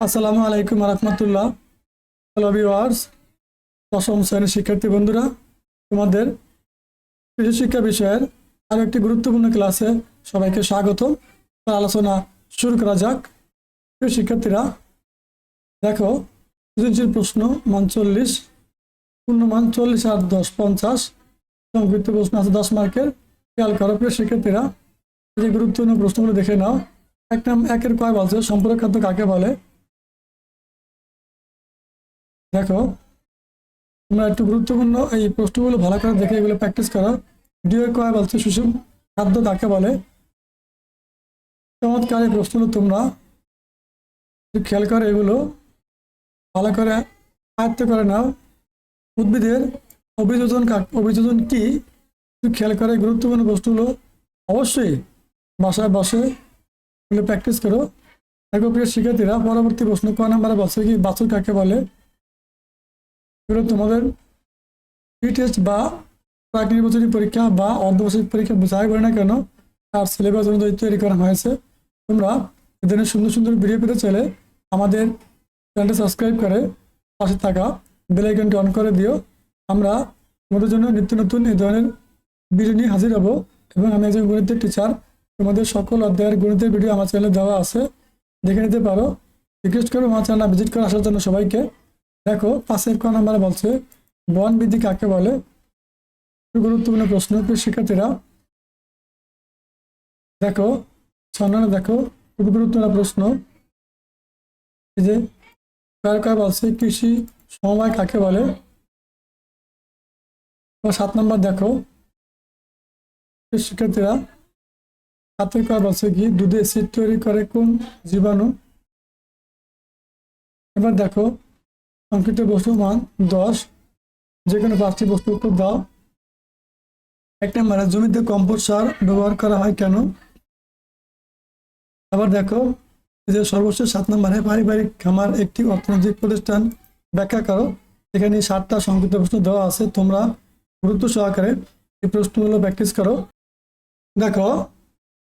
আসসালামু আলাইকুম রহমতুল্লাহ। Hello viewers, দশম শ্রেণীর শিক্ষার্থী বন্ধুরা, তোমাদের কৃষি শিক্ষা বিষয়ের আরো একটি গুরুত্বপূর্ণ ক্লাসে সবাইকে স্বাগত। আলোচনা শুরু করা যাক। প্রিয় শিক্ষার্থীরা, দেখো, সৃজনশীল প্রশ্ন মান 40, পূর্ণমান 40 আর 10 50, সংক্ষিপ্ত প্রশ্ন আছে 10 মার্কের। খেয়াল করো প্রিয় শিক্ষার্থীরা, এই যে গুরুত্বপূর্ণ প্রশ্নগুলো দেখে নাও। একের কয় বলছে সম্পূরক খাদ্য কাকে বলে। দেখো, তোমরা একটু গুরুত্বপূর্ণ এই প্রশ্নগুলো ভালো করে দেখে এগুলো প্র্যাকটিস করো। দুই কয় বলছে সুষম খাদ্য কাকে বলে। চমৎকার এই প্রশ্নগুলো তোমরা খেয়াল করে এগুলো ভালো করে আয়ত্ত করে নাও। উদ্ভিদের অভিযোজন কি খেয়াল করে গুরুত্বপূর্ণ প্রশ্নগুলো অবশ্যই বাসায় বসে এগুলো প্র্যাকটিস করো। দেখো প্রিয় শিক্ষার্থীরা, পরবর্তী প্রশ্ন ক নাম্বারে বলছে কি বাছুর কাকে বলে। এগুলো তোমাদের টেস্ট বা প্রাক নির্বাচনী পরীক্ষা বা অর্ধবার্ষিক পরীক্ষা যাই বলে না কেন তার সিলেবাস অনুযায়ী তৈরি করা হয়েছে। তোমরা এ ধরনের সুন্দর সুন্দর ভিডিও পেতে চাইলে আমাদের চ্যানেলটি সাবস্ক্রাইব করে পাশে থাকা বেল আইকনটি অন করে দিও। আমরা তোমাদের জন্য নিত্য নতুন এই ধরনের ভিডিও নিয়ে হাজির হব এবং আমি একজন গণিতের টিচার। তোমাদের সকল অধ্যায়ের গণিতের ভিডিও আমার চ্যানেলে দেওয়া আছে, দেখে নিতে পারো। রিকোয়েস্ট করবো আমার চ্যানেল ভিজিট করে আসার জন্য সবাইকে। দেখো, 5 ক নাম্বারে বলছে বনবিধি কাকে বলে। গুরুত্বপূর্ণ প্রশ্ন প্রিয় শিক্ষার্থীরা। দেখো, সামনে দেখো, খুবই গুরুত্বপূর্ণ প্রশ্ন। এই যে কার বলছে কৃষি সমবায় কাকে বলে। 7 নম্বর দেখো শিক্ষার্থীরা, 7 কয় বলছে কি দুধে অ্যাসিড তৈরি করে কোন জীবাণু। এবার দেখো, সংক্ষিপ্ত বস্তু মান 10, যে কোনো 5টি বস্তু উত্তর দাও। 1 নম্বরে জমিতে কম্পোস্ট সার ব্যবহার করা হয় কেন। আবার দেখো, যে সর্বশেষ 7 নম্বরে পারিবারিক খামার একটি অর্থনৈতিক প্রতিষ্ঠান ব্যাখ্যা করো। এখানে 7টা সংক্ষিপ্ত প্রশ্ন দেওয়া আছে, তোমরা গুরুত্ব সহকারে এই প্রশ্নগুলো প্র্যাকটিস করো। দেখো,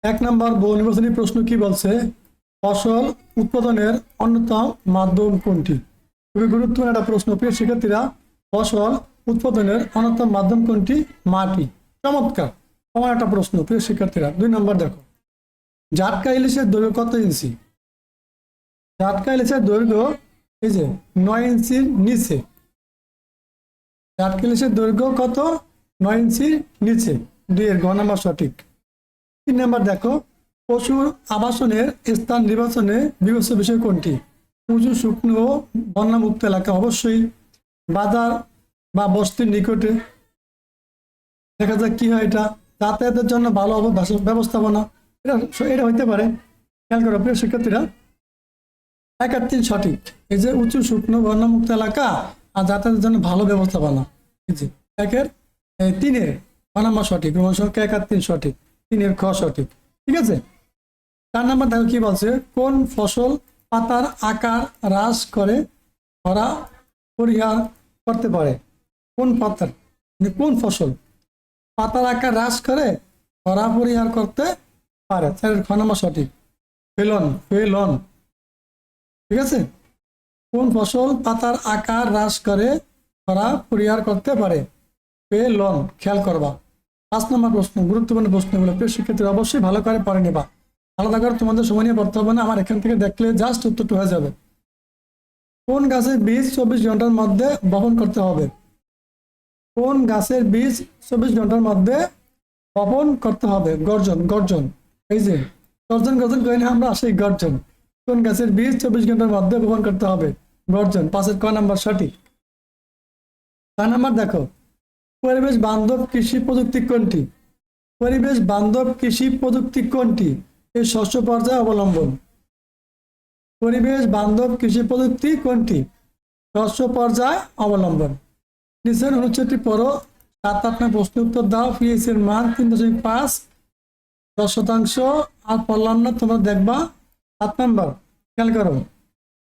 1 নম্বর বহু নির্বাচনী প্রশ্ন কি বলছে, ফসল উৎপাদনের অন্যতম মাধ্যম কোনটি। খুবই গুরুত্বপূর্ণ একটা প্রশ্ন প্রিয় শিক্ষার্থীরা। ফসল উৎপাদনের অন্যতম মাধ্যম কোনটি, মাটি। চমৎকার, আমার একটা প্রশ্ন প্রিয় শিক্ষার্থীরা। 2 নম্বর দেখো, জাটকা ইলিশের দৈর্ঘ্য কত ইঞ্চি। জাটকা ইলিশের দৈর্ঘ্য এই যে 9 ইঞ্চির নিচে। জাটকা ইলিশের দৈর্ঘ্য কত, 9 ইঞ্চির নিচে। 2 এর ঘ নাম্বার সঠিক। 3 নম্বর দেখো, পশুর আবাসনের স্থান নির্বাচনে বিবেচ্য বিষয় কোনটি। উঁচু শুকনো ও বন্যামুক্ত এলাকা, অবশ্যই বাজার বা বস্তির নিকটে। দেখা যাক কি হয়, এটা যাতায়াতের জন্য ভালো ব্যবস্থাপনা, এটা হইতে পারে। খেয়াল করো প্রিয় শিক্ষার্থীরা, 1 আর 3 সঠিক। এই যে উঁচু শুকনো বন্যমুক্ত এলাকা আর যাতায়াতের জন্য ভালো ব্যবস্থাপনা, এই যে 3 এর নাম্বার সঠিক। 1 আর 3 সঠিক, 3 এর খ সঠিক। ঠিক আছে। 4 নাম্বার দেখো কি বলছে, কোন ফসল পাতার আকার হ্রাস করে খরা পরিহার করতে পারে। কোন পাতার কোন ফসল পাতার আকার হ্রাস করে খরা পরিহার করতে পারে। 4 এর খ নাম্বার সঠিক, ফেলন। ঠিক আছে। কোন ফসল পাতার আকার হ্রাস করে খরা পরিহার করতে পারে, ফেলন। খেয়াল করবা। 5 নম্বর প্রশ্ন, গুরুত্বপূর্ণ প্রশ্নগুলো প্রিয় শিক্ষার্থীরা অবশ্যই ভালো করে পড়ে নেবা। আলাদা করে তোমাদের সময় নিয়ে পড়তে হবে না, আমার এখান থেকে দেখলে জাস্ট উত্তরটা হয়ে যাবে। কোন গাছের বীজ 24 ঘন্টার মধ্যে বপন করতে হবে। কোন গাছের বীজ 24 ঘন্টার মধ্যে বপন করতে হবে। গর্জন। এই যে গর্জন করি না আমরা, সেই গর্জন। কোন গাছের বীজ 24 ঘন্টার মধ্যে বপন করতে হবে, গর্জন। 5 এর ক নাম্বার সঠিক। 4 নাম্বার দেখো, পরিবেশ বান্ধব কৃষি প্রযুক্তি কোনটি। পরিবেশ বান্ধব কৃষি প্রযুক্তি কোনটি, এই শস্য পর্যায় অবলম্বন। পরিবেশ বান্ধব কৃষি প্রযুক্তি কোনটি, শস্য পর্যায় অবলম্বন। নিচের অনুচ্ছেদটি পড়ো, 7-8 প্রশ্ন উত্তর দাও। পিএইচ এর মান 3.5, 10%। আর পড়লাম না, তোমরা দেখবা। 7 নম্বর খেয়াল করো,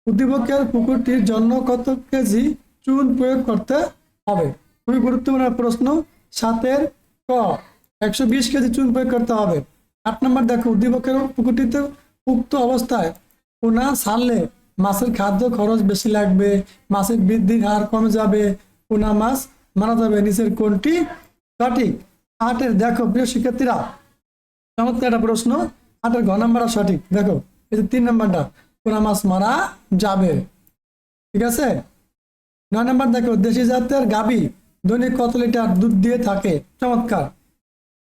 উদ্দীপকের পুকুরটির জন্য কত কেজি চুন প্রয়োগ করতে হবে। খুবই গুরুত্বপূর্ণ প্রশ্ন। 7 এর ক, 120 কেজি চুন প্রয়োগ করতে হবে। 8 নম্বর দেখো, উদ্দীপকের পুকুরটিতে উক্ত অবস্থায় পোনা ছাড়লে মাছের খাদ্য খরচ বেশি লাগবে, মাছের বৃদ্ধির হার কমে যাবে, পোনা মাছ মারা যাবে, নিচের কোনটি সঠিক? 8-এর দেখো প্রিয় শিক্ষার্থীরা, চমৎকার একটা প্রশ্ন। 8-এর ঘ নাম্বারটা সঠিক। দেখো এই যে 3 নাম্বারটা, পোনা মাছ মারা যাবে। ঠিক আছে। 9 নাম্বার দেখো, দেশি জাতের গাভী দৈনিক কত লিটার দুধ দিয়ে থাকে? চমৎকার,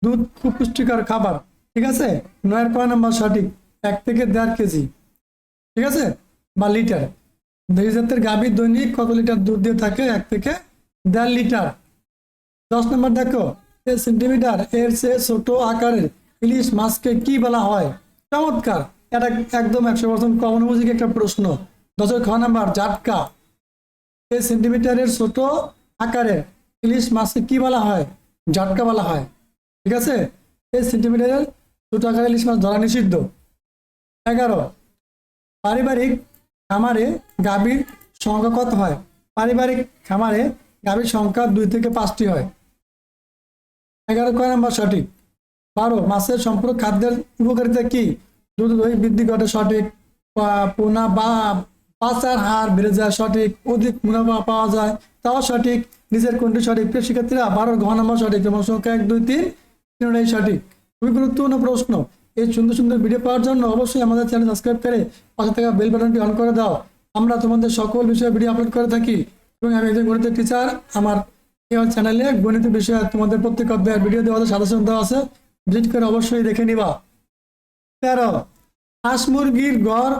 দুধ খুব পুষ্টিকর খাবার। ঠিক আছে। 9-এর ক নাম্বার সঠিক? 1 থেকে 1.5 কেজি। ঠিক আছে, বা লিটার। দেশি জাতের গাভী দৈনিক কত লিটার দুধ দিয়ে থাকে? 1 থেকে 1.5 লিটার। 10 নম্বর দেখো, 1 সেন্টিমিটার এর চেয়ে ছোট আকারের ইলিশ মাছকে কি বলা হয়? চমৎকার, এটা একদম 100% কমন মুজিক একটা প্রশ্ন। 10-এর খ নাম্বার জাটকা। 1 সেন্টিমিটারের ছোট আকারের ইলিশ মাছকে কি বলা হয়? জাটকা বলা হয়। ঠিক আছে। 1 সেন্টিমিটারের ছোট আকারের ইলিশ মাছ ধরা নিষিদ্ধ। 11, পারিবারিক খামারে গাভীর সংখ্যা কত হয়? পারিবারিক খামারে গাভীর সংখ্যা 2 থেকে 5টি হয়। 11 ক নাম্বার সঠিক। 12, মাছের সম্পূরক খাদ্যের উপকারিতা কি? দুধ দই বৃদ্ধি ঘটে সঠিক। পোনা বা পাচার হার বেড়ে যায় সঠিক। অধিক মুনাফা পাওয়া যায় তাও সঠিক। নিচের কোনটি সঠিক? প্রিয় শিক্ষার্থীরা 12 ঘ নাম্বার সঠিক এবং সংখ্যা 1 2 3 তিনটাই সঠিক। খুবই গুরুত্বপূর্ণ প্রশ্ন। এই সুন্দর সুন্দর ভিডিও পাওয়ার জন্য অবশ্যই আমাদের চ্যানেল সাবস্ক্রাইব করে পাশে থাকা বেল বাটনটি অন করে দাও। আমরা তোমাদের সকল বিষয়ে ভিডিও আপলোড করে থাকি এবং আমি একজন গণিতের টিচার। আমার এই চ্যানেলে গণিত বিষয়ে তোমাদের প্রত্যেক অধ্যায়ের ভিডিও দেওয়া আছে, সাজেশন দেওয়া আছে, ভিজিট করে অবশ্যই দেখে নিবা। 13, হাঁস মুরগির ঘর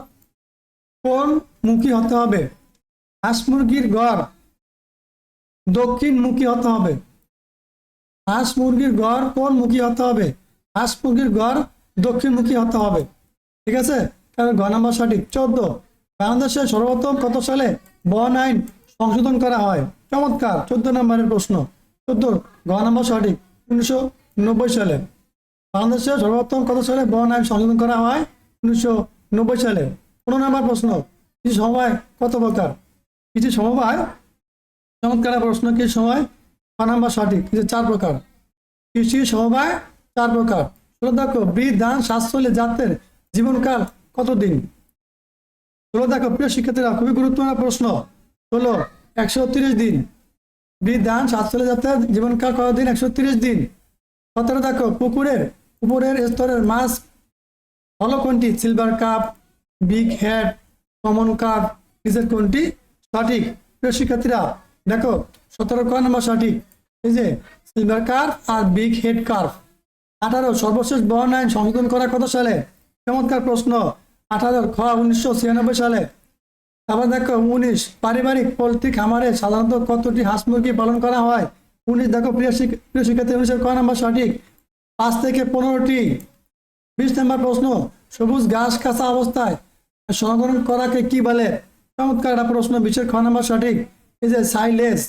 কোন মুখী হতে হবে? হাঁস মুরগির ঘর দক্ষিণ মুখী হতে হবে। হাঁস মুরগির ঘর কোন মুখী হতে হবে? হাঁস মুরগির ঘর দক্ষিণ মুখী হতে হবে। ঠিক আছে, তাহলে ঘ নম্বর সঠিক। 14, বাংলাদেশে সর্বপ্রথম কত সালে বন আইন সংশোধন করা হয়? চমৎকার, 14 নম্বরের প্রশ্ন। 14 ঘ নম্বর সঠিক, 1990 সালে। বাংলাদেশে সর্বপ্রথম কত সালে বন আইন সংশোধন করা হয়? 1990 সালে। 15 নম্বর প্রশ্ন, কৃষি সমবায় কত প্রকার? কৃষি সমবায়, চমৎকার প্রশ্ন। কৃষি সমবায় ক নম্বর সঠিক, 4 প্রকার। কৃষি সমবায় 4 প্রকার। দেখো, বীজ ধান সাতচল্লিশ জাতের জীবনকাল কতদিন? দেখো প্রিয় শিক্ষার্থীরা, খুবই গুরুত্বপূর্ণ প্রশ্ন। 130 দিন। বীজ ধান সাতচল্লিশ জাতের জীবনকাল কতদিন? 130 দিন। 17 দেখো, পুকুরের উপরের স্তরের মাছ হলো কোনটি? Silver cup, big head, common cup, নিচের কোনটি সঠিক? প্রিয় শিক্ষার্থীরা দেখো, 17 ক নম্বর সঠিক, এই যে সিলভার কার্প আর বিগ হেড কার্প। 18, সর্বশেষ বন আইন সংশোধন করা কত সালে? চমৎকার প্রশ্ন। 18 খ 1996 সালে। তারপর দেখো 19, পারিবারিক পোল্ট্রি খামারে সাধারণত কতটি হাঁস মুরগি পালন করা হয়? 19 দেখো প্রিয় শিক্ষার্থী, 19-এর ক নম্বর সঠিক, 5 থেকে 15টি। 20 নম্বর প্রশ্ন, সবুজ ঘাস কাঁচা অবস্থায় সংরক্ষণ করাকে কি বলে? চমৎকার একটা প্রশ্ন। 20-এর খ নম্বর সঠিক, এই যে সাইলেজ।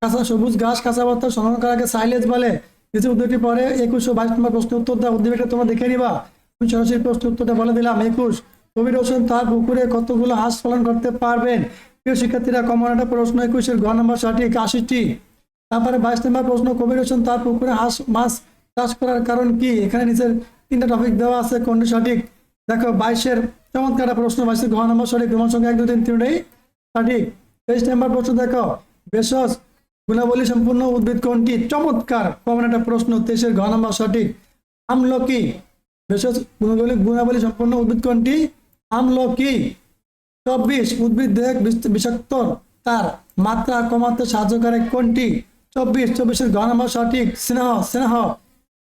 কাঁচা সবুজ ঘাস কাঁচা অবস্থায় সংরক্ষণ করাকে সাইলেজ বলে। নিচে উত্তরটি পরে 21 ও 22 নম্বর প্রশ্ন উত্তর দেওয়া উদ্দীপকটা তোমরা দেখে নিবা। আমি সরাসরি প্রশ্ন উত্তরটা বলে দিলাম। 21, কবির হোসেন তার পুকুরে কতগুলো হাঁস পালন করতে পারবেন? প্রিয় শিক্ষার্থীরা, কমন একটা প্রশ্ন। 21-এর ঘ নম্বর সঠিক, 80টি। তারপরে 22 নম্বর প্রশ্ন, কবির হোসেন তার পুকুরে হাঁস মাছ চাষ করার কারণ কি? এখানে নিচের 3টা টপিক দেওয়া আছে, কোনটি সঠিক? দেখো 22-এর চমৎকার একটা প্রশ্ন। 22-এর ঘ নম্বর সঠিক, রোমান সংখ্যা 1 2 3 তিনটাই সঠিক। 23 নম্বর প্রশ্ন দেখো, ভেষজ গুণাবলী সম্পূর্ণ উদ্ভিদ কোনটি? চমৎকার কমন একটা প্রশ্ন। 23-এর ঘ নম্বর সঠিক, আমলকি। ভেষজ গুণাবলী সম্পূর্ণ উদ্ভিদ কোনটি? আমলকি। 24, উদ্ভিদ দেহ বিষাক্ত তার মাত্রা কমাতে সাহায্য করে কোনটি? 24-এর ঘ নম্বর সঠিক, স্নেহ।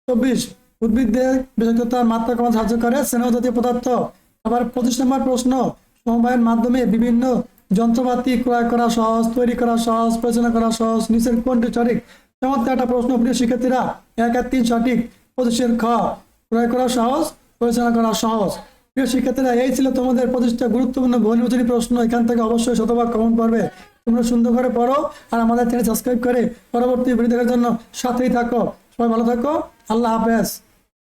24, উদ্ভিদ দেহ বিষাক্ততার মাত্রা কমাতে সাহায্য করে স্নেহ জাতীয় পদার্থ। আবার 25 নম্বর প্রশ্ন, সমবায়ের মাধ্যমে বিভিন্ন যন্ত্রপাতি ক্রয় করা সহজ, তৈরি করা সহজ, পরিচালনা করা সহজ, নিচের কোনটি সঠিক? চমৎকার একটা প্রশ্ন প্রিয় শিক্ষার্থীরা। 1 আর 3 সঠিক। 25-এর খ, ক্রয় করা সহজ, পরিচালনা করা সহজ। প্রিয় শিক্ষার্থীরা, এই ছিল তোমাদের 25টা গুরুত্বপূর্ণ বহুনির্বাচনী প্রশ্ন। এখান থেকে অবশ্যই শতভাগ কমন পারবে। তোমরা সুন্দর করে পড়ো আর আমাদের চ্যানেল সাবস্ক্রাইব করে পরবর্তী ভিডিও দেখার জন্য সাথেই থাকো। সবাই ভালো থাকো, আল্লাহ হাফেজ।